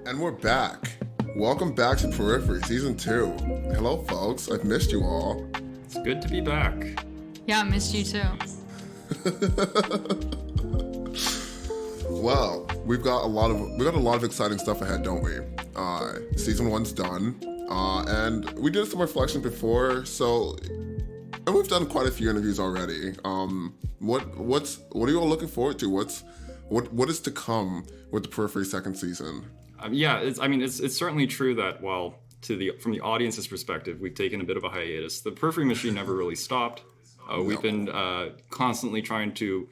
And we're back. Welcome back to Periphery Season 2. Hello, folks. I've missed you all. It's good to be back. Yeah, I missed you too. Well, we've got a lot of exciting stuff ahead, don't we? Season 1's done, and we did some reflection before, and we've done quite a few interviews already. What are you all looking forward to? What is to come with the Periphery second season? It's certainly true that from the audience's perspective, we've taken a bit of a hiatus. The Periphery machine never really stopped. We've been constantly trying to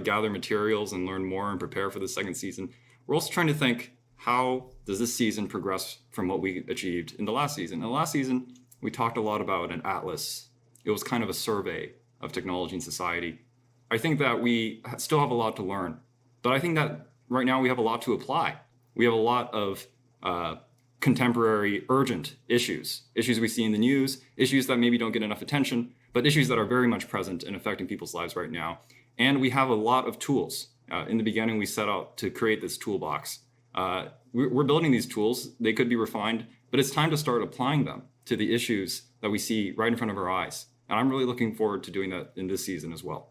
gather materials and learn more and prepare for the second season. We're also trying to think, how does this season progress from what we achieved in the last season? In the last season, we talked a lot about an atlas. It was kind of a survey of technology and society. I think that we still have a lot to learn, but I think that right now we have a lot to apply. We have a lot of contemporary urgent issues we see in the news, issues that maybe don't get enough attention, but issues that are very much present and affecting people's lives right now. And we have a lot of tools. In the beginning, we set out to create this toolbox. We're building these tools. They could be refined, but it's time to start applying them to the issues that we see right in front of our eyes. And I'm really looking forward to doing that in this season as well.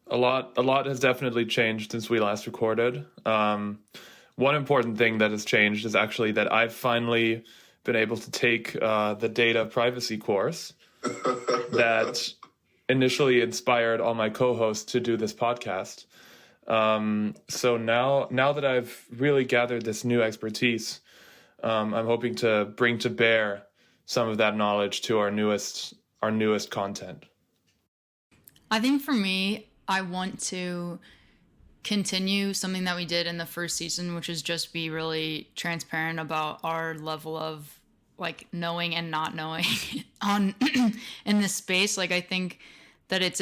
A lot has definitely changed since we last recorded. One important thing that has changed is actually that I've finally been able to take the data privacy course that initially inspired all my co-hosts to do this podcast. So now that I've really gathered this new expertise, I'm hoping to bring to bear some of that knowledge to our newest content. I think for me, I want to continue something that we did in the first season, which is just be really transparent about our level of like knowing and not knowing in this space. Like, I think that it's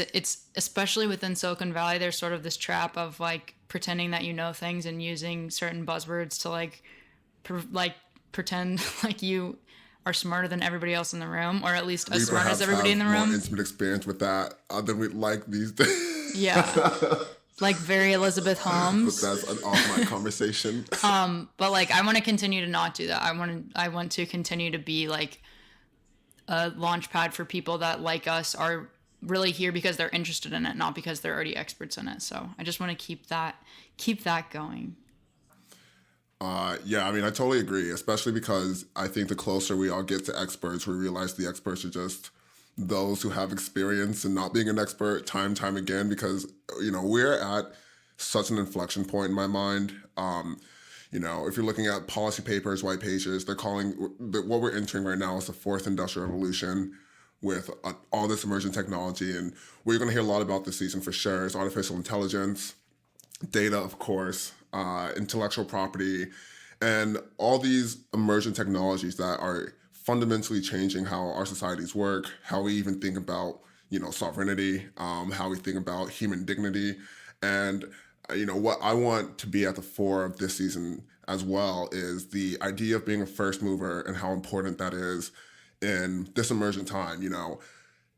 especially within Silicon Valley, there's sort of this trap of like pretending that you know things and using certain buzzwords to pretend like you are smarter than everybody else in the room, or at least as smart as everybody in the room. We perhaps have more intimate experience with that than we'd like these days. Yeah. Like very Elizabeth Holmes. But that's an offline conversation. But like I want to continue to not do that. I want to continue to be like a launch pad for people that like us are really here because they're interested in it, not because they're already experts in it. So I just want to keep that going. I totally agree, especially because I think the closer we all get to experts, we realize the experts are just those who have experience in not being an expert time again, because, we're at such an inflection point in my mind. If you're looking at policy papers, white pages, they're calling what we're entering right now is the fourth industrial revolution with all this emerging technology. And what you're going to hear a lot about this season for sure is artificial intelligence, data, of course, intellectual property, and all these emerging technologies that are fundamentally changing how our societies work, how we even think about, sovereignty, how we think about human dignity. And, what I want to be at the fore of this season as well is the idea of being a first mover and how important that is in this emergent time.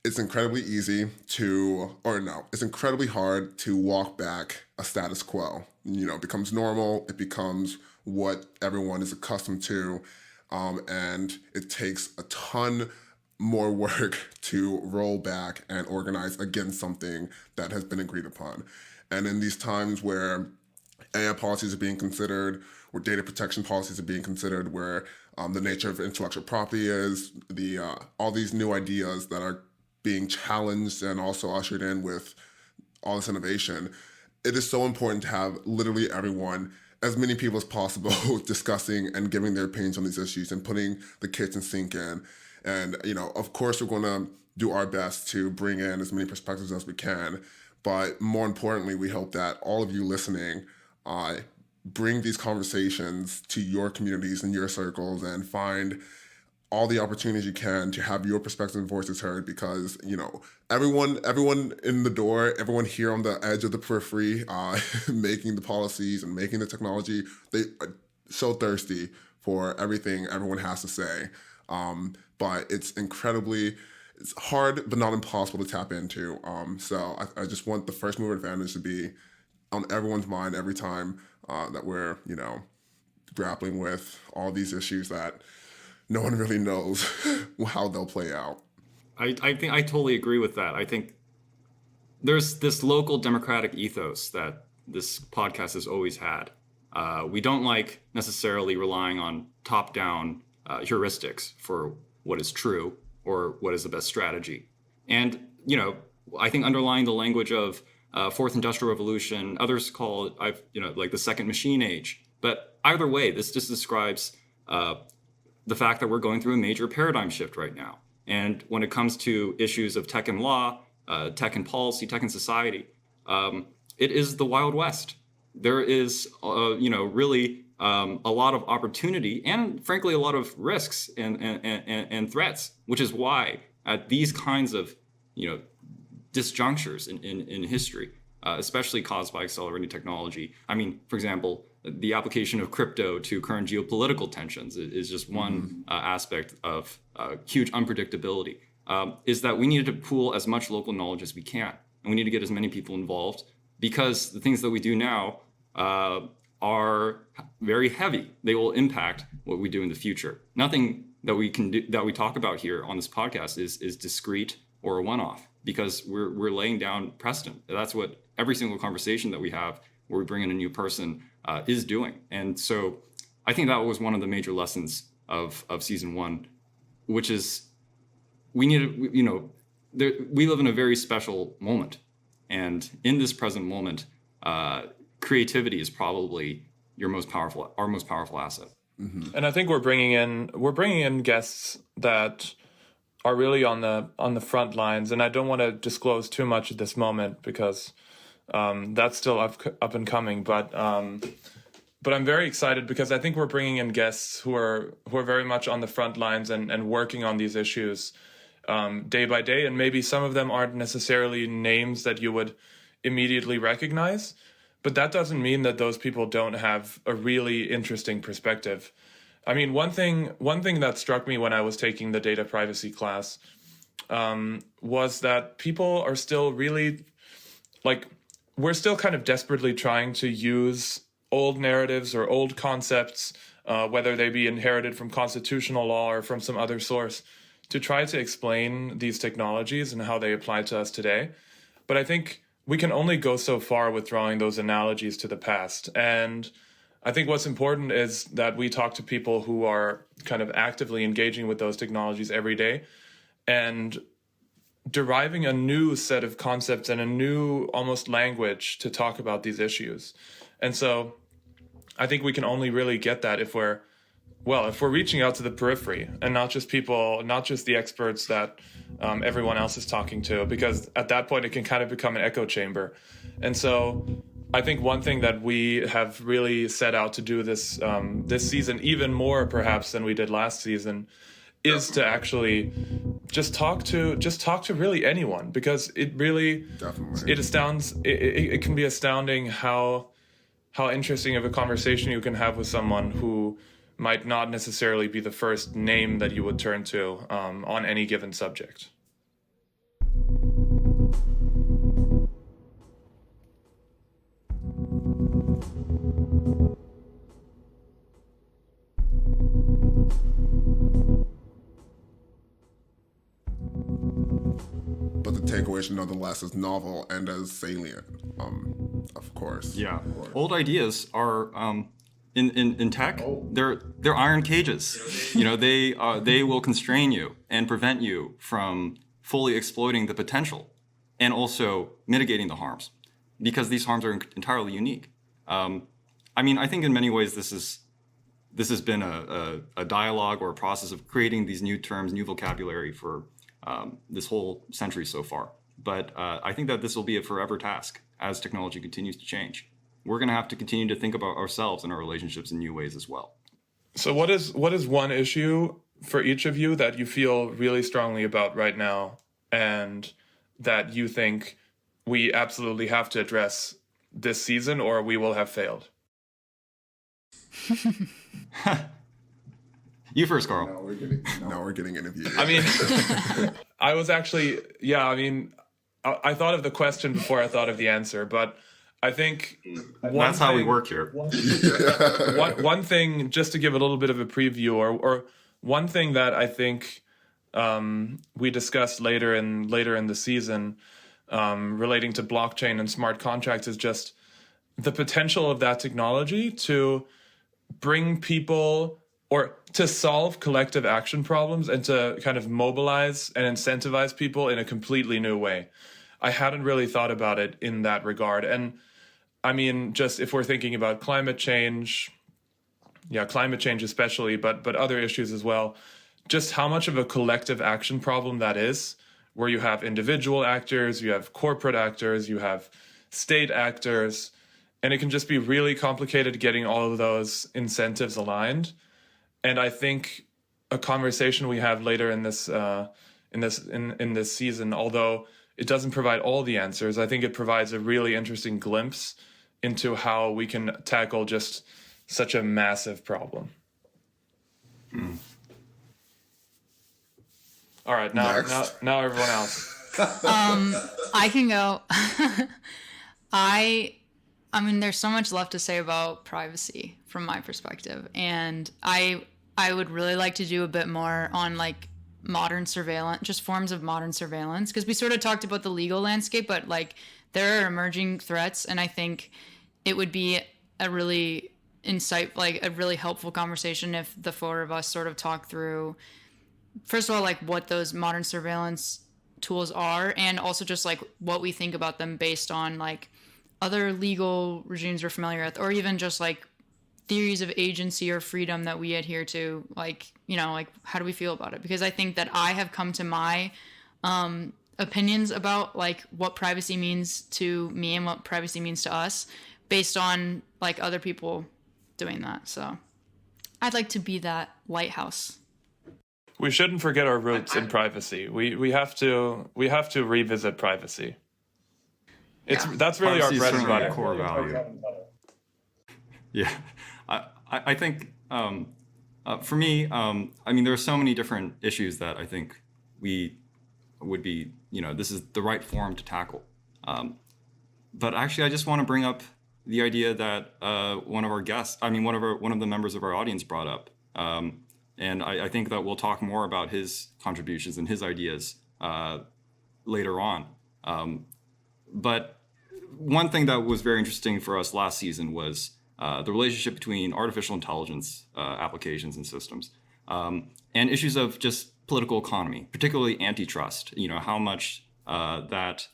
It's incredibly it's incredibly hard to walk back a status quo. It becomes normal. It becomes what everyone is accustomed to. And it takes a ton more work to roll back and organize against something that has been agreed upon. And in these times where AI policies are being considered, where data protection policies are being considered, where the nature of intellectual property is, all these new ideas that are being challenged and also ushered in with all this innovation, it is so important to have literally everyone, as many people as possible, discussing and giving their opinions on these issues and putting the kitchen sink in. And, of course, we're going to do our best to bring in as many perspectives as we can. But more importantly, we hope that all of you listening bring these conversations to your communities and your circles and find all the opportunities you can to have your perspectives and voices heard, because, everyone in the door, everyone here on the edge of the periphery, making the policies and making the technology, they are so thirsty for everything everyone has to say. But it's hard, but not impossible to tap into. So I just want the first mover advantage to be on everyone's mind every time that we're, grappling with all these issues that no one really knows how they'll play out. I think I totally agree with that. I think there's this local democratic ethos that this podcast has always had. We don't like necessarily relying on top-down heuristics for what is true or what is the best strategy. And, I think underlying the language of Fourth Industrial Revolution, others call it, like the Second Machine Age. But either way, this just describes the fact that we're going through a major paradigm shift right now. And when it comes to issues of tech and law, tech and policy, tech and society, it is the Wild West. There is, really a lot of opportunity and, frankly, a lot of risks and threats, which is why at these kinds of, disjunctures in history, especially caused by accelerating technology. I mean, for example, the application of crypto to current geopolitical tensions is just one aspect of huge unpredictability, is that we needed to pool as much local knowledge as we can. And we need to get as many people involved because the things that we do now are very heavy. They will impact what we do in the future. Nothing that we can do, that we talk about here on this podcast is discrete or a one-off, because we're laying down precedent. That's what every single conversation that we have where we bring in a new person is doing. And so I think that was one of the major lessons of season one, which is we need to, we live in a very special moment. And in this present moment, creativity is probably our most powerful asset. Mm-hmm. And I think we're bringing in guests that are really on the front lines. And I don't want to disclose too much at this moment because that's still up and coming. But I'm very excited because I think we're bringing in guests who are very much on the front lines and working on these issues day by day. And maybe some of them aren't necessarily names that you would immediately recognize. But that doesn't mean that those people don't have a really interesting perspective. I mean, one thing that struck me when I was taking the data privacy class was that people are still really, we're still kind of desperately trying to use old narratives or old concepts, whether they be inherited from constitutional law or from some other source, to try to explain these technologies and how they apply to us today. But I think we can only go so far with drawing those analogies to the past. And I think what's important is that we talk to people who are kind of actively engaging with those technologies every day and deriving a new set of concepts and a new almost language to talk about these issues. And so I think we can only really get that if we're reaching out to the periphery and not just the experts that everyone else is talking to, because at that point it can kind of become an echo chamber. And so I think one thing that we have really set out to do this season, even more perhaps than we did last season, is to actually just talk to really anyone, because it really it can be astounding how interesting of a conversation you can have with someone who might not necessarily be the first name that you would turn to on any given subject. But the takeaway nonetheless is novel and as salient, of course. Yeah. Old ideas are in tech, they're iron cages. They will constrain you and prevent you from fully exploiting the potential and also mitigating the harms, because these harms are entirely unique. I think in many ways this has been a dialogue or a process of creating these new terms, new vocabulary for this whole century so far. But I think that this will be a forever task as technology continues to change. We're going to have to continue to think about ourselves and our relationships in new ways as well. So what is one issue for each of you that you feel really strongly about right now and that you think we absolutely have to address this season or we will have failed? You first, Karl. Now we're getting interviewed. I was actually, I thought of the question before I thought of the answer, but I think That's how we work here. One thing, just to give a little bit of a preview, or one thing that I think we discussed later in the season relating to blockchain and smart contracts is just the potential of that technology to bring people or to solve collective action problems and to kind of mobilize and incentivize people in a completely new way. I hadn't really thought about it in that regard. And I mean, just if we're thinking about climate change especially, but other issues as well, just how much of a collective action problem that is, where you have individual actors, you have corporate actors, you have state actors, and it can just be really complicated getting all of those incentives aligned. And I think a conversation we have later in this season, although it doesn't provide all the answers, I think it provides a really interesting glimpse into how we can tackle just such a massive problem. All right, now everyone else. I can go. I mean, there's so much left to say about privacy from my perspective, and I would really like to do a bit more on like modern surveillance, just forms of modern surveillance, because we sort of talked about the legal landscape, but like there are emerging threats, and I think it would be a really a really helpful conversation if the four of us sort of talk through, first of all, like what those modern surveillance tools are, and also just like what we think about them based on like other legal regimes we're familiar with, or even just like theories of agency or freedom that we adhere to, like, you know, like how do we feel about it? Because I think that I have come to my opinions about like what privacy means to me and what privacy means to us based on like other people doing that. So I'd like to be that lighthouse. We shouldn't forget our roots in privacy. We have to revisit privacy. That's really our bread and butter. Core value. Yeah, I think for me, I mean, there are so many different issues that I think we would be, you know, this is the right forum to tackle. But actually, I just want to bring up the idea that one of the members of our audience brought up. And I think that we'll talk more about his contributions and his ideas later on. But one thing that was very interesting for us last season was the relationship between artificial intelligence applications and systems and issues of just political economy, particularly antitrust. You know, how much antitrust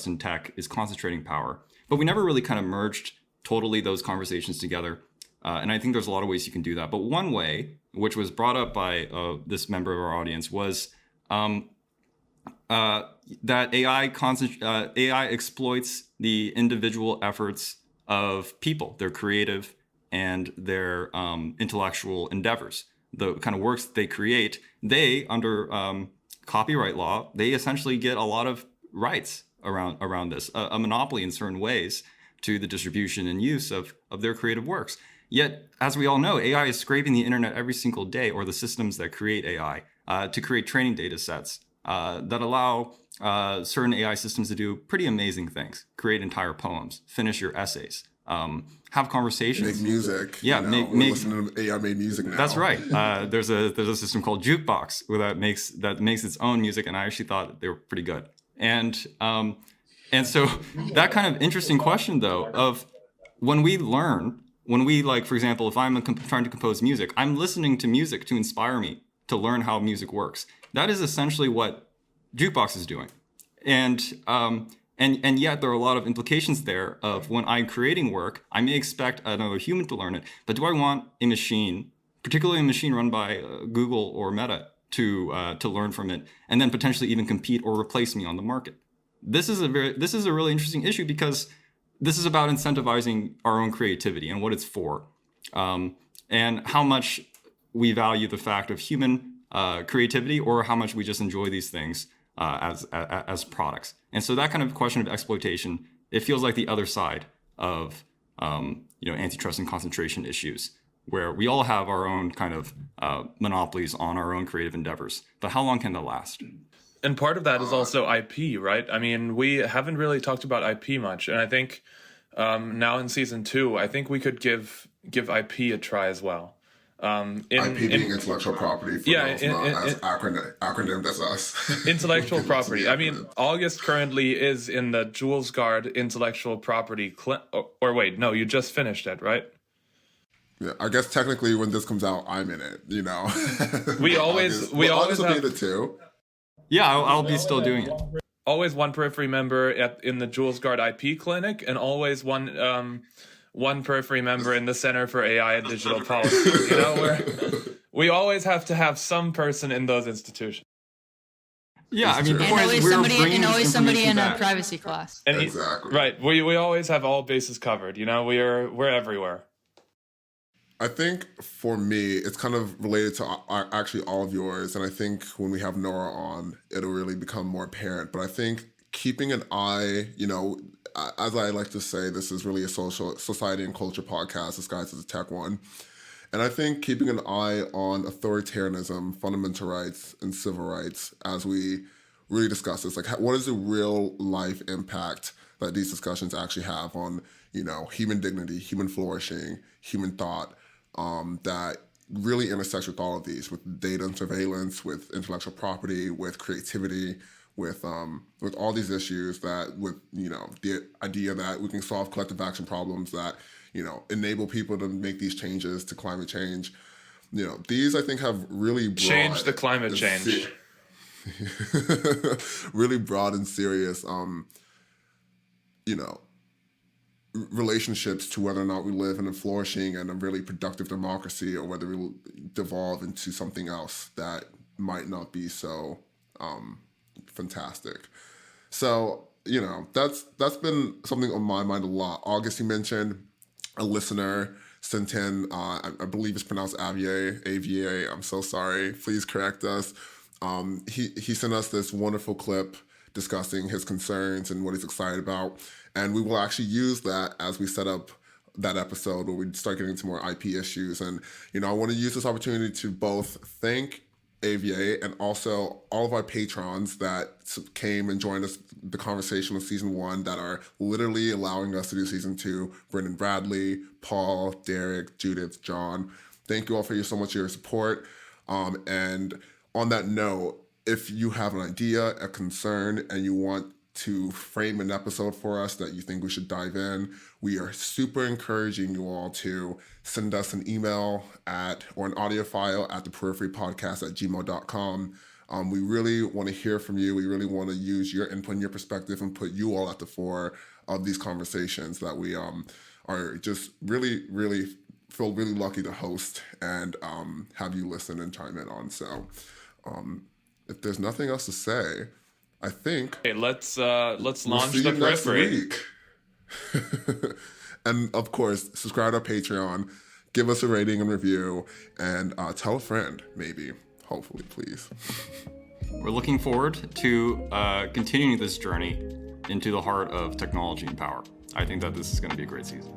in tech is concentrating power. But we never really kind of merged totally those conversations together. And I think there's a lot of ways you can do that. But one way, which was brought up by this member of our audience, was that AI exploits the individual efforts of people, their creative and their intellectual endeavors, the kind of works that they create. They, under copyright law, they essentially get a lot of rights around this, a monopoly in certain ways to the distribution and use of their creative works. Yet, as we all know, AI is scraping the internet every single day, or the systems that create AI, to create training data sets that allow certain AI systems to do pretty amazing things, create entire poems, finish your essays, have conversations. Make music. Yeah, make listen to AI made music now. That's right. There's a system called Jukebox that makes its own music, and I actually thought they were pretty good. And so that kind of interesting question, though, of when we like, for example, if I'm trying to compose music, I'm listening to music to inspire me to learn how music works. That is essentially what Jukebox is doing. And yet there are a lot of implications there of when I'm creating work, I may expect another human to learn it, but do I want a machine, particularly a machine run by Google or Meta, to learn from it and then potentially even compete or replace me on the market? This is a really interesting issue because this is about incentivizing our own creativity and what it's for, and how much we value the fact of human creativity, or how much we just enjoy these things as products. And so that kind of question of exploitation, it feels like the other side of antitrust and concentration issues, where we all have our own kind of monopolies on our own creative endeavors. But how long can that last? And part of that is also IP, right? I mean, we haven't really talked about IP much, and I think now in season 2, I think we could give IP a try as well. IP being intellectual property for those not as acronymed as us. Intellectual property. I mean, August currently is in the Jules Guard intellectual property. Or wait, no, you just finished it, right? Yeah, I guess technically when this comes out, I'm in it. We always will have be in it too. Yeah, I'll be still doing it. Always one Periphery member in the Jules Guard IP clinic, and always one Periphery member in the Center for AI and Digital Policy. We always have to have some person in those institutions. Yeah, I mean, the And point always is we're somebody, bringing and this always somebody in information a back. privacy class. And Exactly. Right. We always have all bases covered. We're everywhere. I think for me, it's kind of related to actually all of yours. And I think when we have Nora on, it'll really become more apparent. But I think keeping an eye, as I like to say, this is really a society and culture podcast disguised as a tech one. And I think keeping an eye on authoritarianism, fundamental rights, and civil rights as we really discuss this, like what is the real life impact that these discussions actually have on, human dignity, human flourishing, human thought, that really intersects with all of these, with data and surveillance, with intellectual property, with creativity, with all these issues that with the idea that we can solve collective action problems that enable people to make these changes to climate change. These I think have really Change the climate change. really broad and serious relationships to whether or not we live in a flourishing and a really productive democracy, or whether we will devolve into something else that might not be so fantastic. So, that's been something on my mind a lot. August, you mentioned a listener sent in, I believe it's pronounced Avier. I'm so sorry. Please correct us. He sent us this wonderful clip discussing his concerns and what he's excited about. And we will actually use that as we set up that episode where we start getting into more IP issues. And, I want to use this opportunity to both thank AVA and also all of our patrons that came and joined us the conversation with season 1 that are literally allowing us to do season 2. Brendan Bradley, Paul, Derek, Judith, John. Thank you all for so much of your support. And on that note, if you have an idea, a concern, and you want to frame an episode for us that you think we should dive in, we are super encouraging you all to send us an email or an audio file at theperipherypodcast@gmail.com. We really want to hear from you. We really want to use your input and your perspective and put you all at the fore of these conversations that we are just really, really feel really lucky to host and have you listen and chime in on. So if there's nothing else to say, I think let's we'll launch see the you next Periphery. week. And of course, subscribe to our Patreon, give us a rating and review, and tell a friend, maybe, hopefully, please. We're looking forward to continuing this journey into the heart of technology and power. I think that this is going to be a great season.